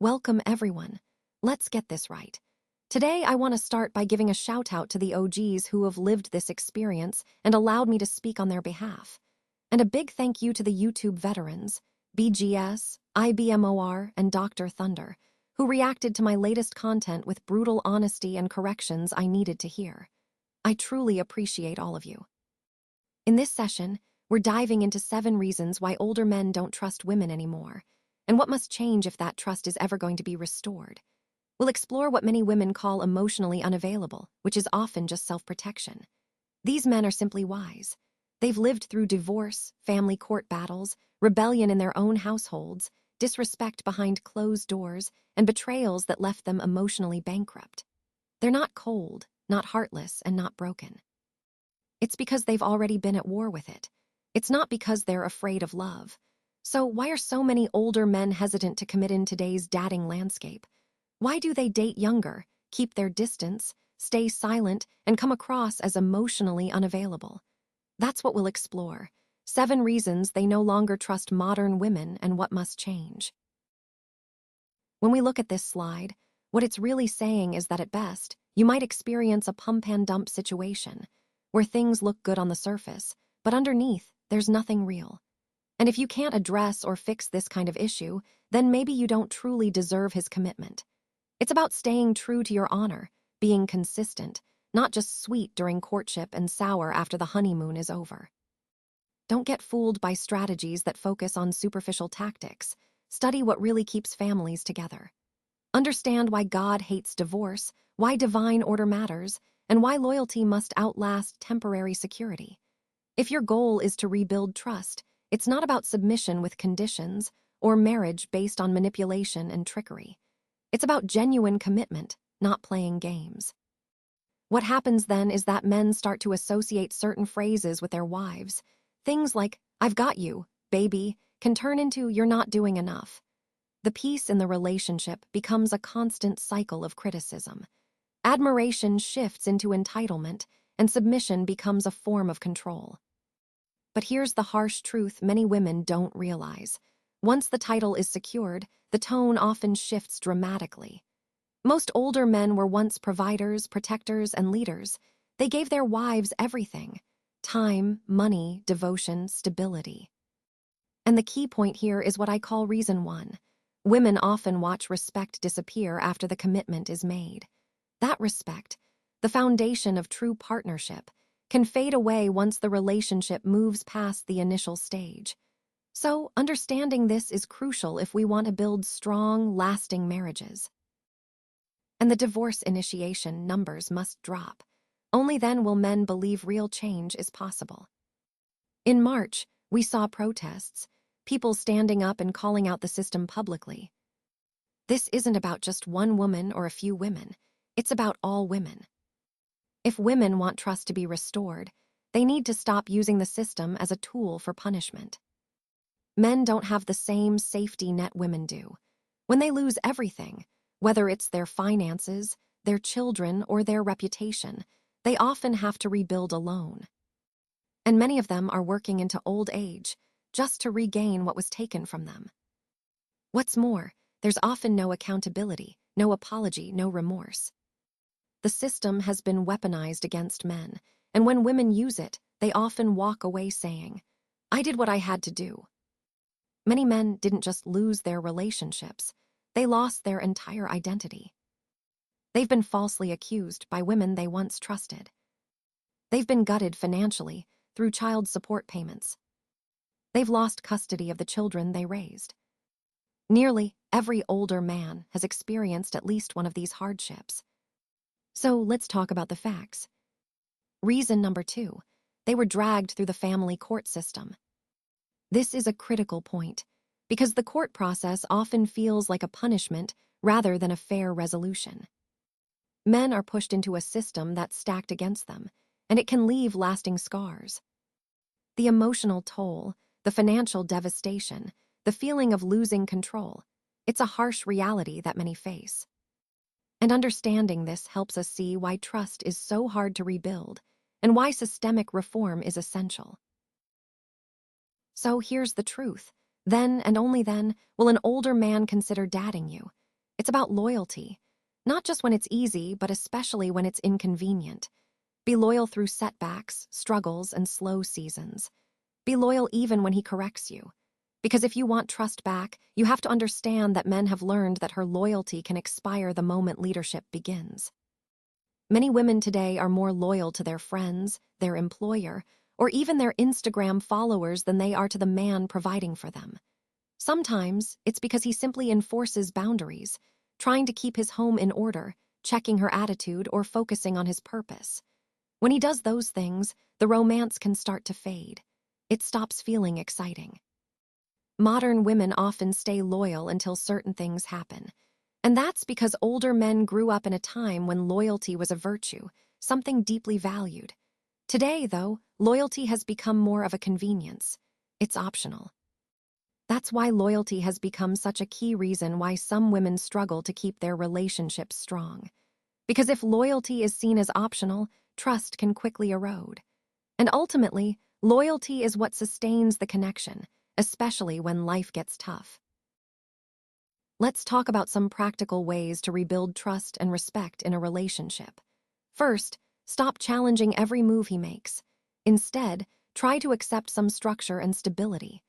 Welcome, everyone. Let's get this right. Today, I want to start by giving a shout out to the OGs who have lived this experience and allowed me to speak on their behalf. And a big thank you to the YouTube veterans, BGS, IBMOR, and Dr. Thunder, who reacted to my latest content with brutal honesty and corrections I needed to hear. I truly appreciate all of you. In this session, we're diving into 7 reasons why older men don't trust women anymore, and what must change if that trust is ever going to be restored. We'll explore what many women call emotionally unavailable, which is often just self-protection. These men are simply wise. They've lived through divorce, family court battles, rebellion in their own households, disrespect behind closed doors, and betrayals that left them emotionally bankrupt. They're not cold, not heartless, and not broken. It's because they've already been at war with it. It's not because they're afraid of love. So why are so many older men hesitant to commit in today's dating landscape? Why do they date younger, keep their distance, stay silent, and come across as emotionally unavailable? That's what we'll explore. 7 reasons they no longer trust modern women and what must change. When we look at this slide, what it's really saying is that at best, you might experience a pump and dump situation, where things look good on the surface, but underneath, there's nothing real. And if you can't address or fix this kind of issue, then maybe you don't truly deserve his commitment. It's about staying true to your honor, being consistent, not just sweet during courtship and sour after the honeymoon is over. Don't get fooled by strategies that focus on superficial tactics. Study what really keeps families together. Understand why God hates divorce, why divine order matters, and why loyalty must outlast temporary security. If your goal is to rebuild trust, it's not about submission with conditions or marriage based on manipulation and trickery. It's about genuine commitment, not playing games. What happens then is that men start to associate certain phrases with their wives. Things like, "I've got you, baby," can turn into, "You're not doing enough." The peace in the relationship becomes a constant cycle of criticism. Admiration shifts into entitlement, and submission becomes a form of control. But here's the harsh truth many women don't realize. Once the title is secured, the tone often shifts dramatically. Most older men were once providers, protectors, and leaders. They gave their wives everything: time, money, devotion, stability. And the key point here is what I call reason 1. Women often watch respect disappear after the commitment is made. That respect, the foundation of true partnership, can fade away once the relationship moves past the initial stage. So, understanding this is crucial if we want to build strong, lasting marriages. And the divorce initiation numbers must drop. Only then will men believe real change is possible. In March, we saw protests, people standing up and calling out the system publicly. This isn't about just one woman or a few women. It's about all women. If women want trust to be restored, they need to stop using the system as a tool for punishment. Men don't have the same safety net women do. When they lose everything, whether it's their finances, their children, or their reputation, they often have to rebuild alone. And many of them are working into old age just to regain what was taken from them. What's more, there's often no accountability, no apology, no remorse. The system has been weaponized against men, and when women use it, they often walk away saying, "I did what I had to do." Many men didn't just lose their relationships, they lost their entire identity. They've been falsely accused by women they once trusted. They've been gutted financially through child support payments. They've lost custody of the children they raised. Nearly every older man has experienced at least one of these hardships. So let's talk about the facts. Reason number 2, they were dragged through the family court system. This is a critical point, because the court process often feels like a punishment rather than a fair resolution. Men are pushed into a system that's stacked against them, and it can leave lasting scars. The emotional toll, the financial devastation, the feeling of losing control, it's a harsh reality that many face. And understanding this helps us see why trust is so hard to rebuild and why systemic reform is essential. So here's the truth. Then and only then will an older man consider dating you. It's about loyalty, not just when it's easy, but especially when it's inconvenient. Be loyal through setbacks, struggles, and slow seasons. Be loyal even when he corrects you. Because if you want trust back, you have to understand that men have learned that her loyalty can expire the moment leadership begins. Many women today are more loyal to their friends, their employer, or even their Instagram followers than they are to the man providing for them. Sometimes it's because he simply enforces boundaries, trying to keep his home in order, checking her attitude, or focusing on his purpose. When he does those things, the romance can start to fade. It stops feeling exciting. Modern women often stay loyal until certain things happen. And that's because older men grew up in a time when loyalty was a virtue, something deeply valued. Today, though, loyalty has become more of a convenience. It's optional. That's why loyalty has become such a key reason why some women struggle to keep their relationships strong. Because if loyalty is seen as optional, trust can quickly erode. And ultimately, loyalty is what sustains the connection, especially when life gets tough. Let's talk about some practical ways to rebuild trust and respect in a relationship. First, stop challenging every move he makes. Instead, try to accept some structure and stability.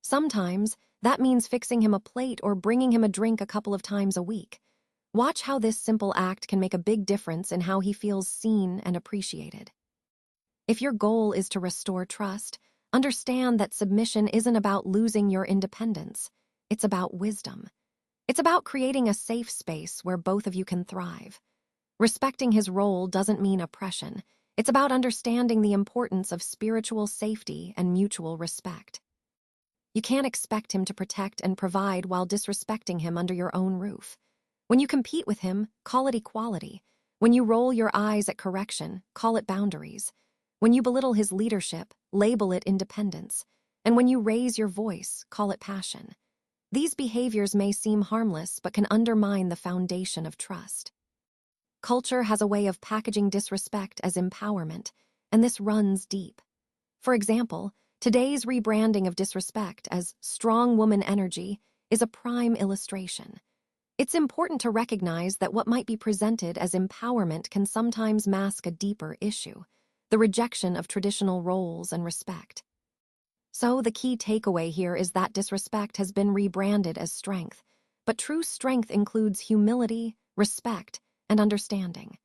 Sometimes, that means fixing him a plate or bringing him a drink a couple of times a week. Watch how this simple act can make a big difference in how he feels seen and appreciated. If your goal is to restore trust, understand that submission isn't about losing your independence. It's about wisdom. It's about creating a safe space where both of you can thrive. Respecting his role doesn't mean oppression. It's about understanding the importance of spiritual safety and mutual respect. You can't expect him to protect and provide while disrespecting him under your own roof. When you compete with him, call it equality. When you roll your eyes at correction, call it boundaries. When you belittle his leadership, label it independence. And when you raise your voice, call it passion. These behaviors may seem harmless but can undermine the foundation of trust. Culture has a way of packaging disrespect as empowerment, and this runs deep. For example, today's rebranding of disrespect as strong woman energy is a prime illustration. It's important to recognize that what might be presented as empowerment can sometimes mask a deeper issue, the rejection of traditional roles and respect. So the key takeaway here is that disrespect has been rebranded as strength, but true strength includes humility, respect, and understanding.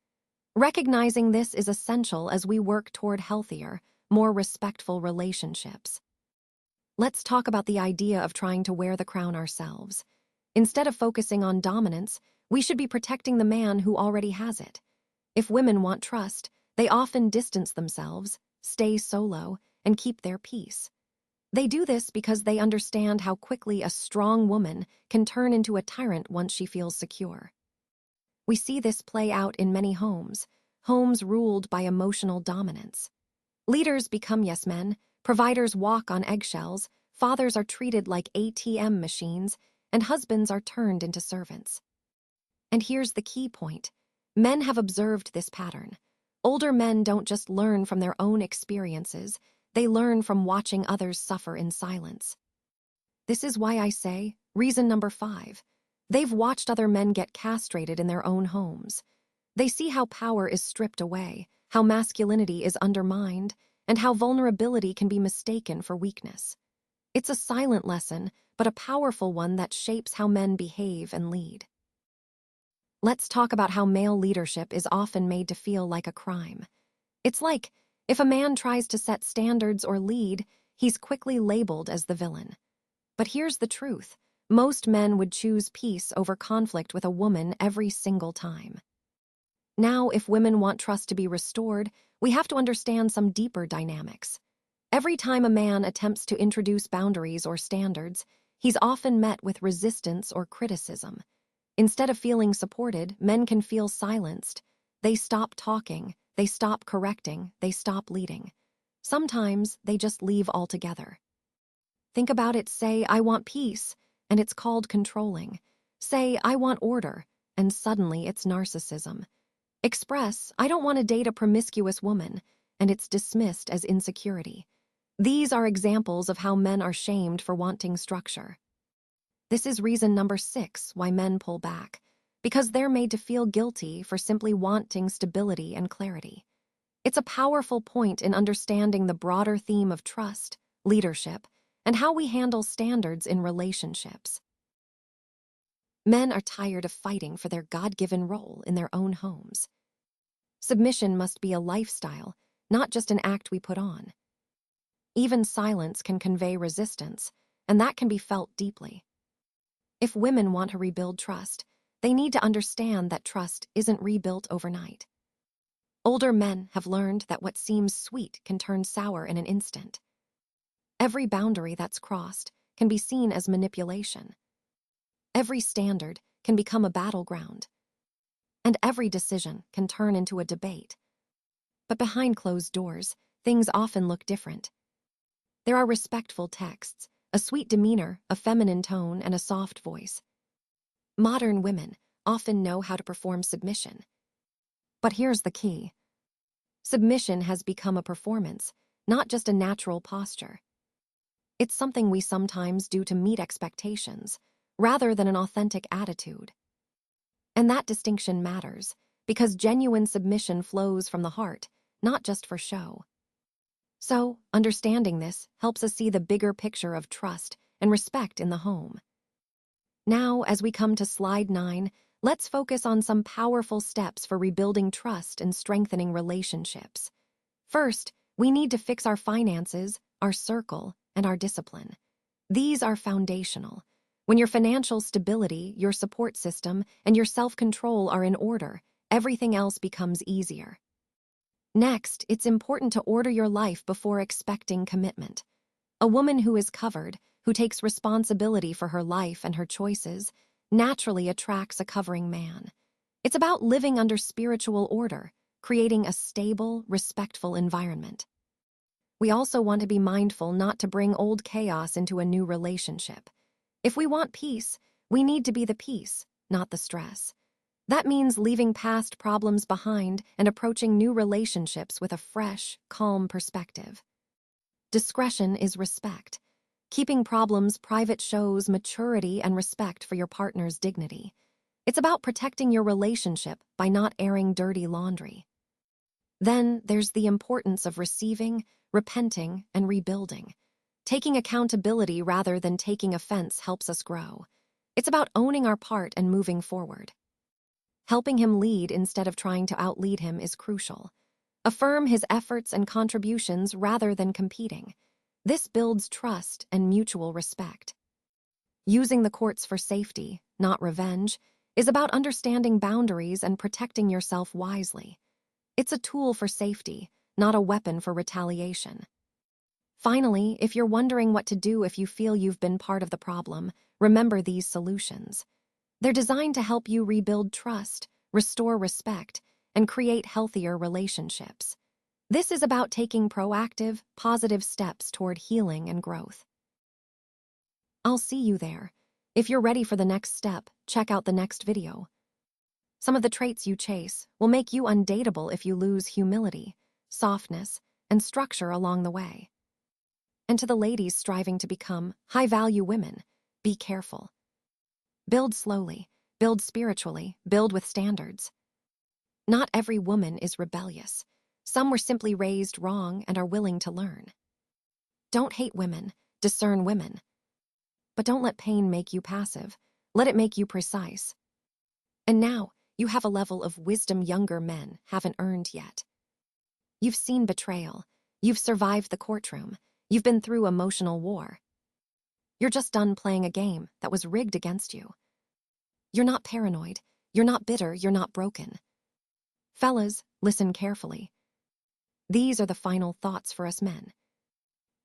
Recognizing this is essential as we work toward healthier, more respectful relationships. Let's talk about the idea of trying to wear the crown ourselves. Instead of focusing on dominance, we should be protecting the man who already has it. If women want trust, they often distance themselves, stay solo, and keep their peace. They do this because they understand how quickly a strong woman can turn into a tyrant once she feels secure. We see this play out in many homes ruled by emotional dominance. Leaders become yes men, providers walk on eggshells, fathers are treated like ATM machines, and husbands are turned into servants. And here's the key point. Men have observed this pattern. Older men don't just learn from their own experiences, they learn from watching others suffer in silence. This is why I say, reason number 5. They've watched other men get castrated in their own homes. They see how power is stripped away, how masculinity is undermined, and how vulnerability can be mistaken for weakness. It's a silent lesson, but a powerful one that shapes how men behave and lead. Let's talk about how male leadership is often made to feel like a crime. It's like, if a man tries to set standards or lead, he's quickly labeled as the villain. But here's the truth. Most men would choose peace over conflict with a woman every single time. Now, if women want trust to be restored, we have to understand some deeper dynamics. Every time a man attempts to introduce boundaries or standards, he's often met with resistance or criticism. Instead of feeling supported, men can feel silenced. They stop talking, they stop correcting, they stop leading. Sometimes they just leave altogether. Think about it. Say, I want peace, and it's called controlling. Say, I want order, and suddenly it's narcissism. Express, I don't want to date a promiscuous woman, and it's dismissed as insecurity. These are examples of how men are shamed for wanting structure. This is reason number 6 why men pull back. because they're made to feel guilty for simply wanting stability and clarity. It's a powerful point in understanding the broader theme of trust, leadership, and how we handle standards in relationships. Men are tired of fighting for their God-given role in their own homes. Submission must be a lifestyle, not just an act we put on. Even silence can convey resistance, and that can be felt deeply. If women want to rebuild trust, they need to understand that trust isn't rebuilt overnight. Older men have learned that what seems sweet can turn sour in an instant. Every boundary that's crossed can be seen as manipulation. Every standard can become a battleground. And every decision can turn into a debate. But behind closed doors, things often look different. There are respectful texts, a sweet demeanor, a feminine tone, and a soft voice. Modern women often know how to perform submission. But here's the key. Submission has become a performance, not just a natural posture. It's something we sometimes do to meet expectations, rather than an authentic attitude. And that distinction matters, because genuine submission flows from the heart, not just for show. So, understanding this helps us see the bigger picture of trust and respect in the home. Now, as we come to slide 9, let's focus on some powerful steps for rebuilding trust and strengthening relationships. First, we need to fix our finances, our circle, and our discipline. These are foundational. When your financial stability, your support system, and your self-control are in order, everything else becomes easier. Next, it's important to order your life before expecting commitment. A woman who is covered, who takes responsibility for her life and her choices, naturally attracts a covering man. It's about living under spiritual order, creating a stable, respectful environment. We also want to be mindful not to bring old chaos into a new relationship. If we want peace, we need to be the peace, not the stress. That means leaving past problems behind and approaching new relationships with a fresh, calm perspective. Discretion is respect. Keeping problems private shows maturity and respect for your partner's dignity. It's about protecting your relationship by not airing dirty laundry. Then there's the importance of receiving, repenting, and rebuilding. Taking accountability rather than taking offense helps us grow. It's about owning our part and moving forward. Helping him lead instead of trying to outlead him is crucial. Affirm his efforts and contributions rather than competing. This builds trust and mutual respect. Using the courts for safety, not revenge, is about understanding boundaries and protecting yourself wisely. It's a tool for safety, not a weapon for retaliation. Finally, if you're wondering what to do if you feel you've been part of the problem, remember these solutions. They're designed to help you rebuild trust, restore respect, and create healthier relationships. This is about taking proactive, positive steps toward healing and growth. I'll see you there. If you're ready for the next step, check out the next video. Some of the traits you chase will make you undateable if you lose humility, softness, and structure along the way. And to the ladies striving to become high-value women, be careful. Build slowly, build spiritually, build with standards. Not every woman is rebellious. Some were simply raised wrong and are willing to learn. Don't hate women, discern women. But don't let pain make you passive. Let it make you precise. And now, you have a level of wisdom younger men haven't earned yet. You've seen betrayal. You've survived the courtroom. You've been through emotional war. You're just done playing a game that was rigged against you. You're not paranoid. You're not bitter. You're not broken. Fellas, listen carefully. These are the final thoughts for us men.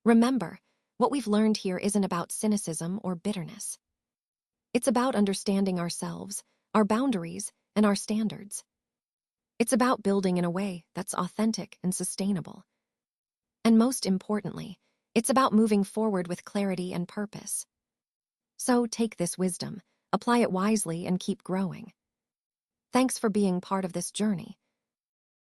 Remember, what we've learned here isn't about cynicism or bitterness. It's about understanding ourselves, our boundaries, and our standards. It's about building in a way that's authentic and sustainable. And most importantly, it's about moving forward with clarity and purpose. So take this wisdom, apply it wisely, and keep growing. Thanks for being part of this journey.